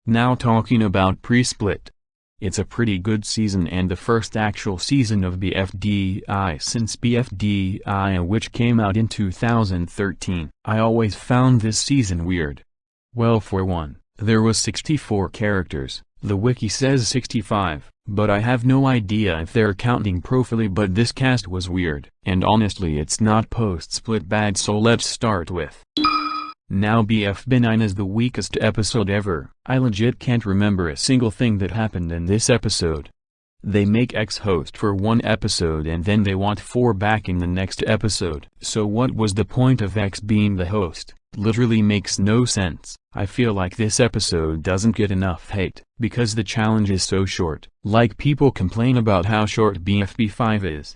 Now talking about Pre-Split. It's a pretty good season and the first actual season of BFDI since BFDI, which came out in 2013. I always found this season weird. Well, for one, there was 64 characters, the wiki says 65, but I have no idea if they're counting Profili, but this cast was weird. And honestly, it's not post-split bad, so let's start with Now BFB9 is the weakest episode ever. I legit can't remember a single thing that happened in this episode. They make X host for one episode and then they want 4 back in the next episode. So what was the point of X being the host? Literally makes no sense. I feel like this episode doesn't get enough hate, because the challenge is so short. Like, people complain about how short BFB5 is.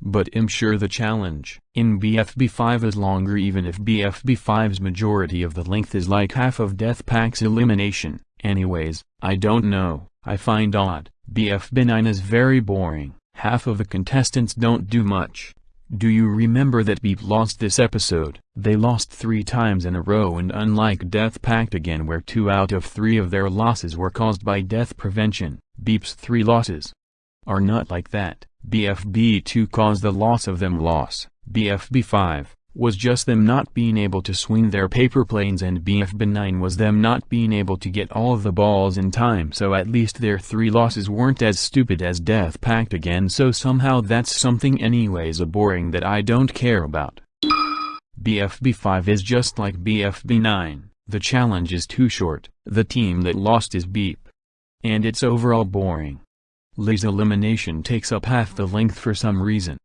But I'm sure the challenge in BFB5 is longer, even if BFB5's majority of the length is like half of Death Pack's elimination. Anyways, I don't know, I find odd. BFB9 is very boring. Half of the contestants don't do much. Do you remember that Beep lost this episode? They lost 3 times in a row, and unlike Death Pact again, where 2 out of 3 of their losses were caused by death prevention, Beep's 3 losses are not like that. BFB2 caused the loss of them loss. BFB5 was just them not being able to swing their paper planes, and BFB9 was them not being able to get all of the balls in time, so at least their 3 losses weren't as stupid as Death Pact again, so somehow that's something anyways, a boring that I don't care about. BFB5 is just like BFB9, the challenge is too short, the team that lost is Beep. And it's overall boring. Li's elimination takes up half the length for some reason.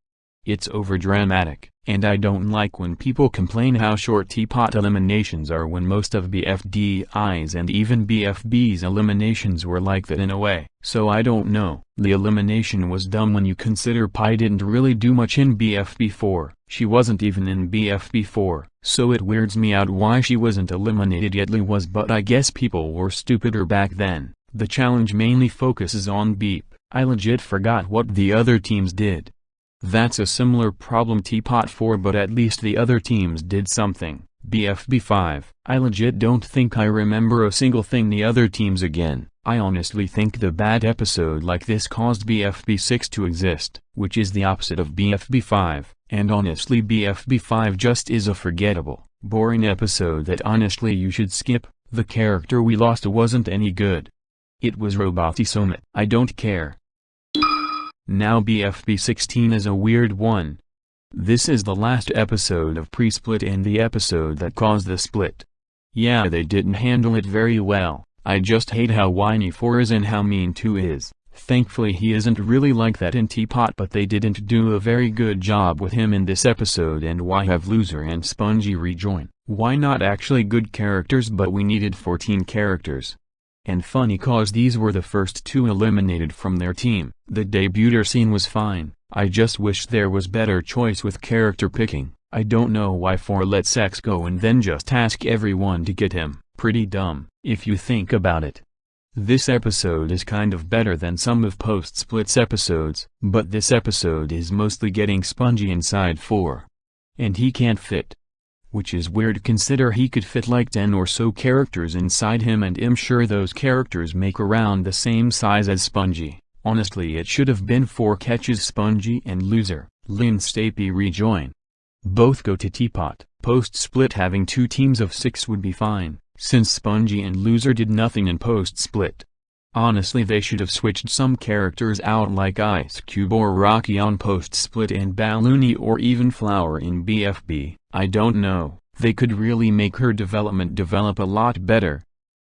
It's overdramatic, and I don't like when people complain how short teapot eliminations are, when most of BFDI's and even BFB's eliminations were like that in a way. So I don't know. The elimination was dumb when you consider Pi didn't really do much in BFB4. She wasn't even in BFB4, so it weirds me out why she wasn't eliminated yet Li was, but I guess people were stupider back then. The challenge mainly focuses on Beep. I legit forgot what the other teams did. That's a similar problem Teapot 4, but at least the other teams did something. BFB5, I legit don't think I remember a single thing the other teams again. I honestly think the bad episode like this caused BFB6 to exist, which is the opposite of BFB5, and honestly BFB5 just is a forgettable, boring episode that honestly you should skip. The character we lost wasn't any good. It was Roboty Summit. I don't care. Now BFB16 is a weird one. This is the last episode of Pre-Split and the episode that caused the split. Yeah, they didn't handle it very well. I just hate how whiny 4 is and how mean 2 is. Thankfully he isn't really like that in Teapot, but they didn't do a very good job with him in this episode. And why have Loser and Spongy rejoin? Why not actually good characters, but we needed 14 characters. And funny cause these were the first 2 eliminated from their team. The debuter scene was fine, I just wish there was better choice with character picking. I don't know why 4 lets X go and then just ask everyone to get him. Pretty dumb, if you think about it. This episode is kind of better than some of Post-Split's episodes, but this episode is mostly getting Spongy inside 4. And he can't fit. Which is weird, consider he could fit like 10 or so characters inside him, and I'm sure those characters make around the same size as Spongy. Honestly, it should have been 4 catches Spongy and Loser. Lin Stapy rejoin. Both go to Teapot. Post-Split having 2 teams of 6 would be fine, since Spongy and Loser did nothing in Post-Split. Honestly, they should have switched some characters out like Ice Cube or Rocky on Post-Split and Balloony or even Flower in BFB. I don't know, they could really make her development develop a lot better.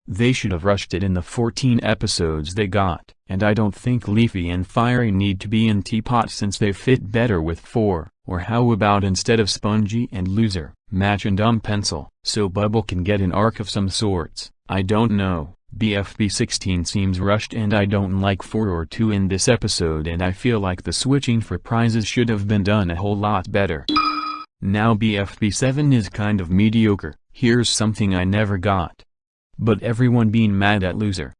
They should have rushed it in the 14 episodes they got. And I don't think Leafy and Fiery need to be in Teapot since they fit better with 4. Or how about instead of Spongy and Loser, Match and Pencil, so Bubble can get an arc of some sorts? I don't know. BFB 16 seems rushed and I don't like 4 or 2 in this episode, and I feel like the switching for prizes should have been done a whole lot better. Now BFB 7 is kind of mediocre. Here's something I never got. But everyone being mad at Loser.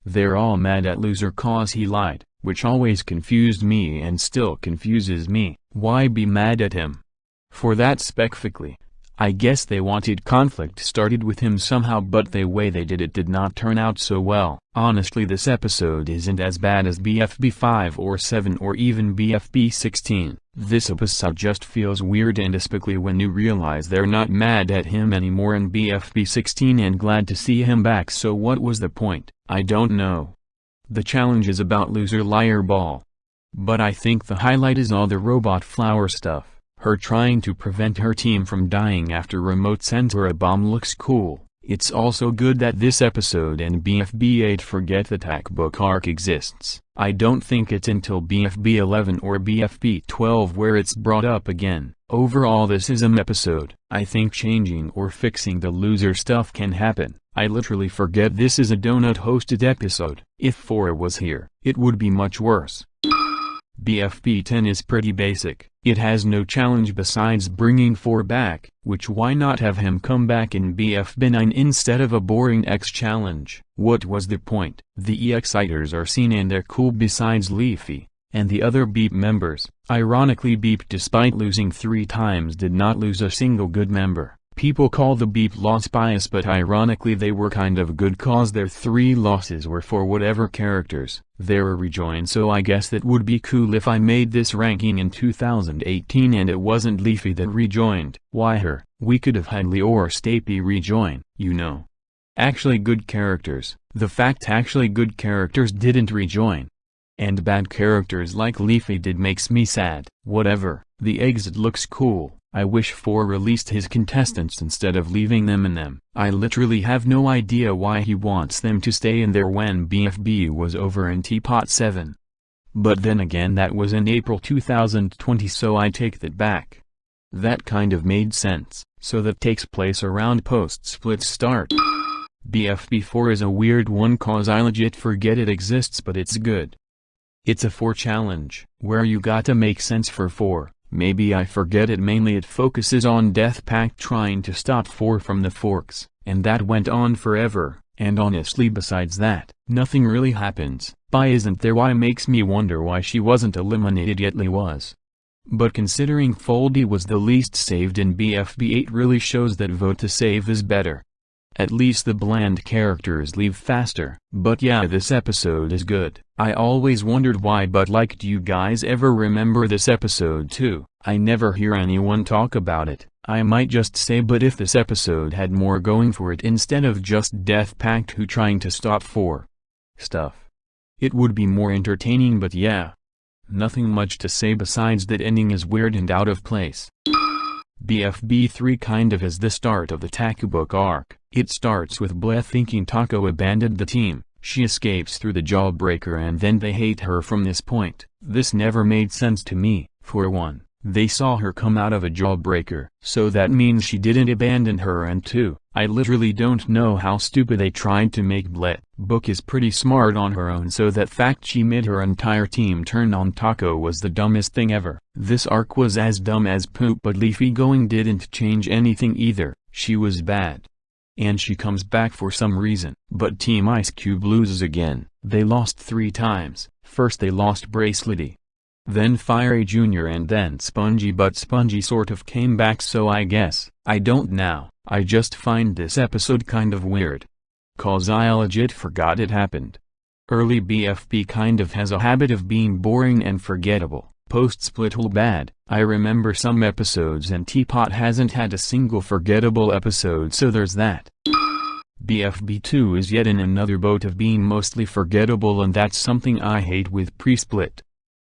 They're all mad at Loser cause he lied, which always confused me and still confuses me. Why be mad at him? For that specifically, I guess they wanted conflict started with him somehow, but the way they did it did not turn out so well. Honestly, this episode isn't as bad as BFB 5 or 7 or even BFB 16. This episode just feels weird and despicable when you realize they're not mad at him anymore in BFB 16 and glad to see him back. So what was the point? I don't know. The challenge is about loser liar ball. But I think the highlight is all the robot flower stuff. Her trying to prevent her team from dying after remote sensor a bomb looks cool. It's also good that this episode and BFB 8 Forget the Tech book arc exists. I don't think it's until BFB 11 or BFB 12 where it's brought up again. Overall, this is an episode. I think changing or fixing the loser stuff can happen. I literally forget this is a donut hosted episode. If 4 was here, it would be much worse. BFB 10 is pretty basic. It has no challenge besides bringing 4 back, which why not have him come back in BFB 9 instead of a boring X challenge? What was the point? The EXiters are seen and they're cool besides Leafy, and the other Beep members. Ironically, Beep, despite losing 3 times, did not lose a single good member. People call the Beep loss bias, but ironically they were kind of good cause their 3 losses were for whatever characters. They were rejoined, so I guess that would be cool if I made this ranking in 2018 and it wasn't Leafy that rejoined. Why her? We could have had Lee or Stapy rejoin, you know. Actually good characters. The fact actually good characters didn't rejoin. And bad characters like Leafy did makes me sad. Whatever, the exit looks cool. I wish 4 released his contestants instead of leaving them in them. I literally have no idea why he wants them to stay in there when BFB was over in Teapot 7. But then again, that was in April 2020, so I take that back. That kind of made sense. So that takes place around post-split start. BFB 4 is a weird one cause I legit forget it exists, but it's good. It's a 4 challenge, where you gotta make sense for 4. Maybe I forget it. Mainly it focuses on Death Pact trying to stop 4 from the forks, and that went on forever, and honestly besides that, nothing really happens. Why isn't there? Why makes me wonder why she wasn't eliminated yet Lee was. But considering Foldy was the least saved in BFB 8 really shows that vote to save is better. At least the bland characters leave faster. But yeah, this episode is good. I always wondered why, but like, do you guys ever remember this episode too? I never hear anyone talk about it. I might just say, but if this episode had more going for it instead of just Death Pact who trying to stop 4 stuff, it would be more entertaining. But yeah, nothing much to say besides that ending is weird and out of place. BFB 3 kind of is the start of the Taku book arc. It starts with Bleh thinking Taco abandoned the team. She escapes through the Jawbreaker and then they hate her from this point. This never made sense to me. For one, they saw her come out of a Jawbreaker, so that means she didn't abandon her, and 2, I literally don't know how stupid they tried to make Bleh. Book is pretty smart on her own, so that fact she made her entire team turn on Taco was the dumbest thing ever. This arc was as dumb as poop, but Leafy going didn't change anything either. She was bad. And she comes back for some reason. But Team Ice Cube loses again. They lost 3 times. First they lost Bracelety, then Fiery Jr. and then Spongy, but Spongy sort of came back, so I guess, I don't know. I just find this episode kind of weird. Cause I legit forgot it happened. Early BFB kind of has a habit of being boring and forgettable. Post-split whole bad. I remember some episodes and Teapot hasn't had a single forgettable episode, so there's that. BFB 2 is yet in another boat of being mostly forgettable, and that's something I hate with pre-split.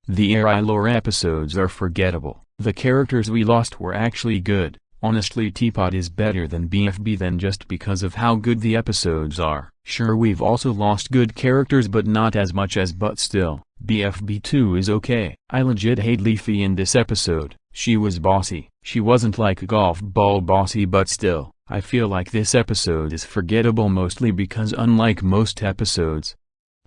The Air Lore episodes are forgettable. The characters we lost were actually good. Honestly, Teapot is better than BFB than just because of how good the episodes are. Sure, we've also lost good characters, but not as much as, but still, BFB 2 is okay. I legit hate Leafy in this episode. She was bossy. She wasn't like golf ball bossy, but still, I feel like this episode is forgettable mostly because unlike most episodes,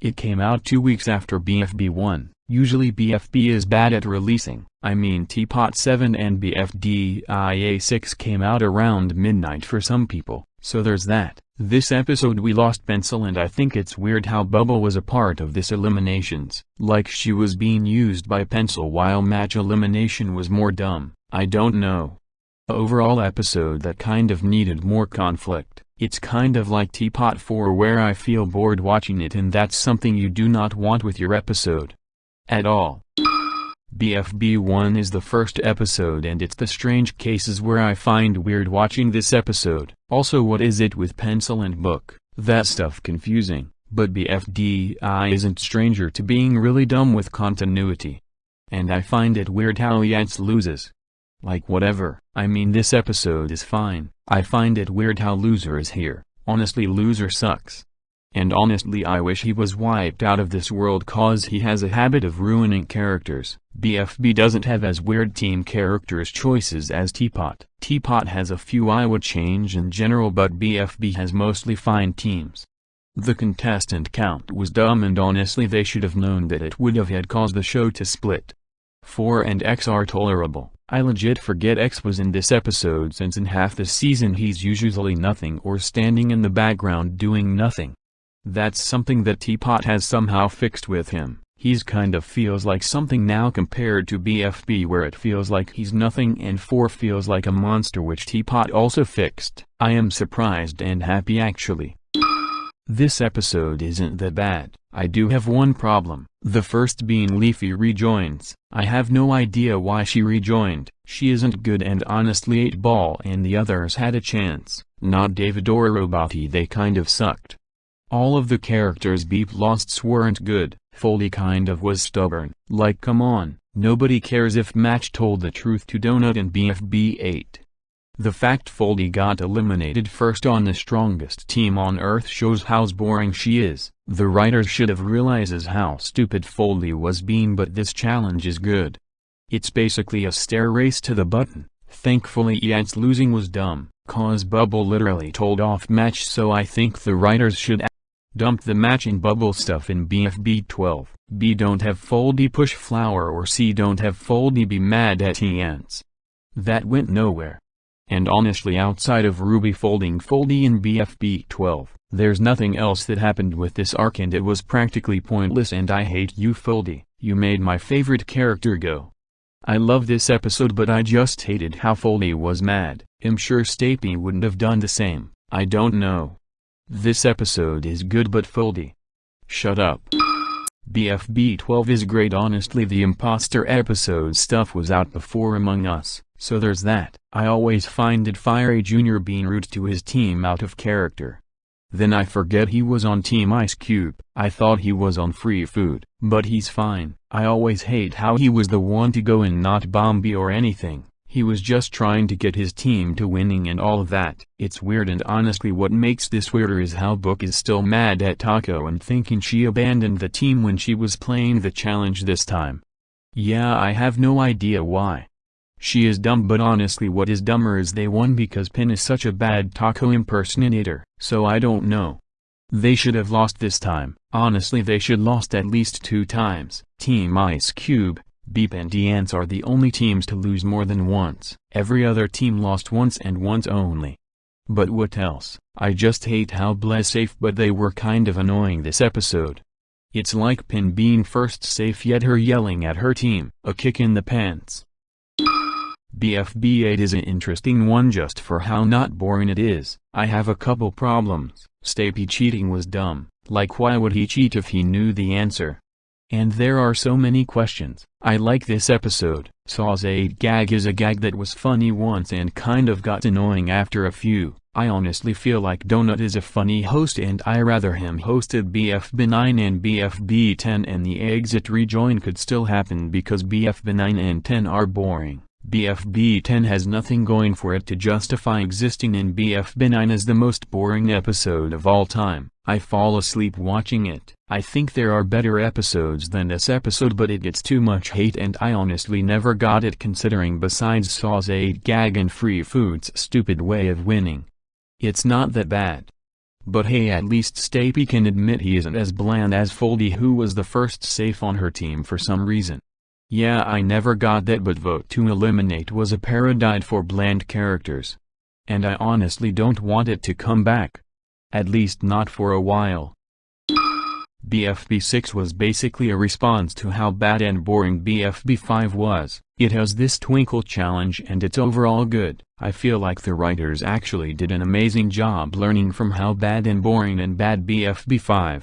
it came out 2 weeks after BFB 1. Usually BFB is bad at releasing. I mean, Teapot 7 and BFDIA 6 came out around midnight for some people, so there's that. This episode we lost Pencil, and I think it's weird how Bubble was a part of this eliminations. Like she was being used by Pencil while match elimination was more dumb. I don't know. A overall episode that kind of needed more conflict. It's kind of like Teapot 4 where I feel bored watching it, and that's something you do not want with your episode at all. BFB 1 is the first episode, and it's the strange cases where I find weird watching this episode. Also, what is it with pencil and book? That stuff confusing. But BFDI isn't stranger to being really dumb with continuity. And I find it weird how Yates loses. Like whatever, I mean this episode is fine. I find it weird how Loser is here. Honestly, Loser sucks. And honestly, I wish he was wiped out of this world cause he has a habit of ruining characters. BFB doesn't have as weird team characters choices as Teapot. Teapot has a few I would change in general, but BFB has mostly fine teams. The contestant count was dumb, and honestly they should have known that it would have had caused the show to split. 4 and X are tolerable. I legit forget X was in this episode since in half the season he's usually nothing or standing in the background doing nothing. That's something that Teapot has somehow fixed with him. He's kind of feels like something now compared to BFB where it feels like he's nothing and 4 feels like a monster, which Teapot also fixed. I am surprised and happy actually. This episode isn't that bad. I do have one problem. The first being Leafy rejoins. I have no idea why she rejoined. She isn't good, and honestly 8-Ball and the others had a chance. Not David or Robati, they kind of sucked. All of the characters Beep lost weren't good. Foldy kind of was stubborn. Like come on, nobody cares if Match told the truth to Donut in BFB 8. The fact Foldy got eliminated first on the strongest team on Earth shows how boring she is. The writers should have realized how stupid Foldy was being, but this challenge is good. It's basically a stair race to the button. Thankfully Yates losing was dumb, cause Bubble literally told off Match, so I think the writers should dump the Match and Bubble stuff in BFB 12. B don't have Foldy push Flower, or C don't have Foldy be mad at Yates. That went nowhere. And honestly, outside of Ruby folding Foldy in BFB 12, there's nothing else that happened with this arc, and it was practically pointless, and I hate you Foldy, you made my favorite character go. I love this episode, but I just hated how Foldy was mad. I'm sure Stapy wouldn't have done the same. I don't know. This episode is good, but Foldy. Shut up. BFB 12 is great. Honestly, the imposter episode stuff was out before Among Us, so there's that. I always find it Fiery Jr. being rude to his team out of character. Then I forget he was on Team Ice Cube. I thought he was on Free Food, but he's fine. I always hate how he was the one to go and not Bombi or anything. He was just trying to get his team to winning and all of that. It's weird, and honestly what makes this weirder is how Book is still mad at Taco and thinking she abandoned the team when she was playing the challenge this time. Yeah, I have no idea why. She is dumb, but honestly what is dumber is they won because Pin is such a bad Taco impersonator, so I don't know. They should have lost this time. Honestly, they should lost at least 2 times. Team Ice Cube, Beep and Yates are the only teams to lose more than once. Every other team lost once and once only. But what else? I just hate how Bless safe, but they were kind of annoying this episode. It's like Pin being first safe yet her yelling at her team. A kick in the pants. BFB 8 is an interesting one just for how not boring it is. I have a couple problems. Stapy cheating was dumb. Like, why would he cheat if he knew the answer? And there are so many questions. I like this episode. Saw's 8 gag is a gag that was funny once and kind of got annoying after a few. I honestly feel like Donut is a funny host, and I rather him hosted BFB 9 and BFB 10, and the exit rejoin could still happen because BFB 9 and 10 are boring. BFB 10 has nothing going for it to justify existing, and BFB 9 is the most boring episode of all time. I fall asleep watching it. I think there are better episodes than this episode, but it gets too much hate and I honestly never got it, considering besides Saw's 8 gag and Free Food's stupid way of winning. It's not that bad. But hey, at least Stapy can admit he isn't as bland as Foldy, who was the first safe on her team for some reason. Yeah, I never got that, but Vote to Eliminate was a parody for bland characters. And I honestly don't want it to come back. At least not for a while. BFB 6 was basically a response to how bad and boring BFB 5 was. It has this twinkle challenge and it's overall good. I feel like the writers actually did an amazing job learning from how bad and boring and bad BFB5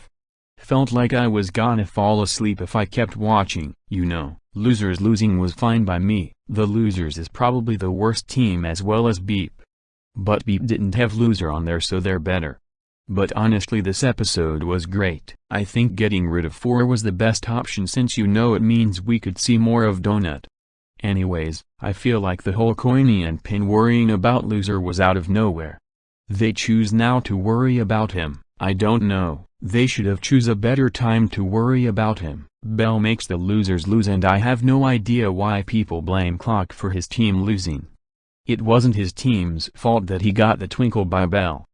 felt. Like I was gonna fall asleep if I kept watching. You know, Losers losing was fine by me. The Losers is probably the worst team as well as Beep. But Beep didn't have Loser on there, so they're better. But honestly, this episode was great. I think getting rid of 4 was the best option, since you know it means we could see more of Donut. Anyways, I feel like the whole Coiny and Pin worrying about Loser was out of nowhere. They choose now to worry about him. I don't know, they should have choose a better time to worry about him. Bell makes the Losers lose, and I have no idea why people blame Clock for his team losing. It wasn't his team's fault that he got the twinkle by Bell.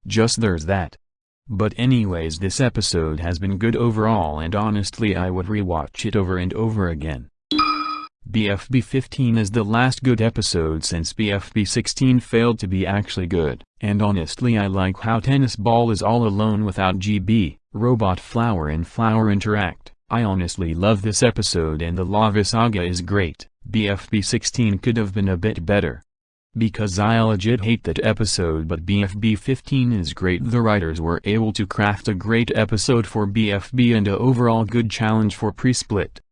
Just there's that. But anyways, this episode has been good overall, and honestly I would rewatch it over and over again. BFB 15 is the last good episode since BFB 16 failed to be actually good. And honestly I like how Tennis Ball is all alone without GB, Robot Flower and Flower interact. I honestly love this episode, and the Lava Saga is great. BFB 16 could have been a bit better, because I legit hate that episode, but BFB 15 is great. The writers were able to craft a great episode for BFB and a overall good challenge for pre-split.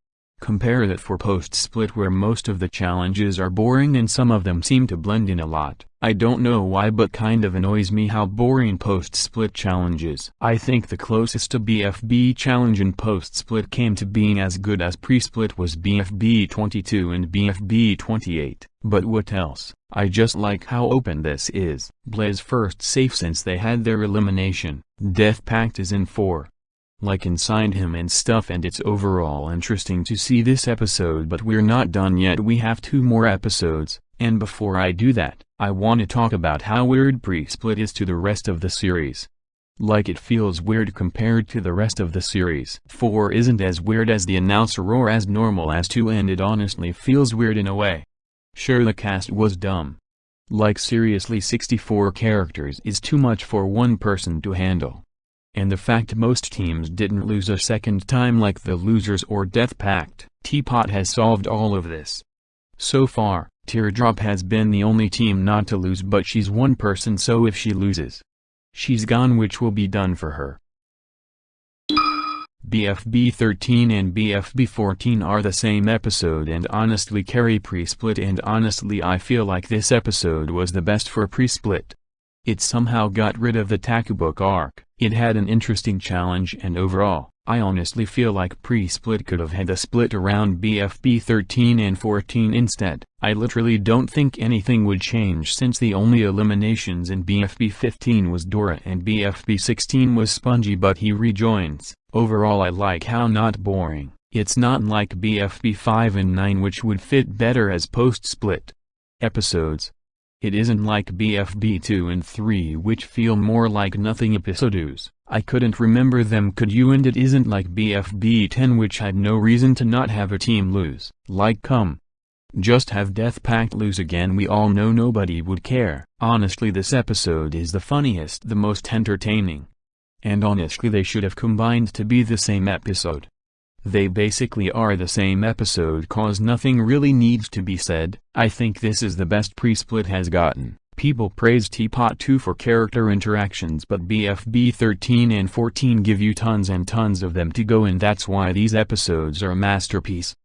Compare that for post-split, where most of the challenges are boring and some of them seem to blend in a lot. I don't know why, but kind of annoys me how boring post-split challenges. I think the closest to BFB challenge in post-split came to being as good as pre-split was BFB 22 and BFB 28. But what else? I just like how open this is. Blaze first safe since they had their elimination. Death Pact is in 4. Like inside him and stuff, and it's overall interesting to see this episode. But we're not done yet, we have 2 more episodes, and before I do that, I want to talk about how weird pre-split is to the rest of the series. Like it feels weird compared to the rest of the series. 4 isn't as weird as the announcer or as normal as 2, and it honestly feels weird in a way. Sure, the cast was dumb. Like seriously, 64 characters is too much for one person to handle. And the fact most teams didn't lose a second time like the Losers or Death Pact. Teapot has solved all of this. So far, Teardrop has been the only team not to lose, but she's one person, so if she loses, she's gone, which will be done for her. BFB 13 and BFB 14 are the same episode and honestly carry pre-split, and honestly I feel like this episode was the best for pre-split. It somehow got rid of the Takubook arc. It had an interesting challenge, and overall, I honestly feel like pre-split could have had a split around BFB 13 and 14 instead. I literally don't think anything would change, since the only eliminations in BFB 15 was Dora and BFB 16 was Spongy, but he rejoins. Overall I like how not boring. It's not like BFB 5 and 9, which would fit better as post-split episodes. It isn't like BFB 2 and 3, which feel more like nothing episodes. I couldn't remember them, could you? And it isn't like BFB 10, which had no reason to not have a team lose. Like come, just have Death Pact lose again, we all know nobody would care. Honestly this episode is the funniest, the most entertaining. And honestly they should have combined to be the same episode. They basically are the same episode, cause nothing really needs to be said. I think this is the best pre-split has gotten. People praise Teapot 2 for character interactions, but BFB 13 and 14 give you tons and tons of them to go, and that's why these episodes are a masterpiece.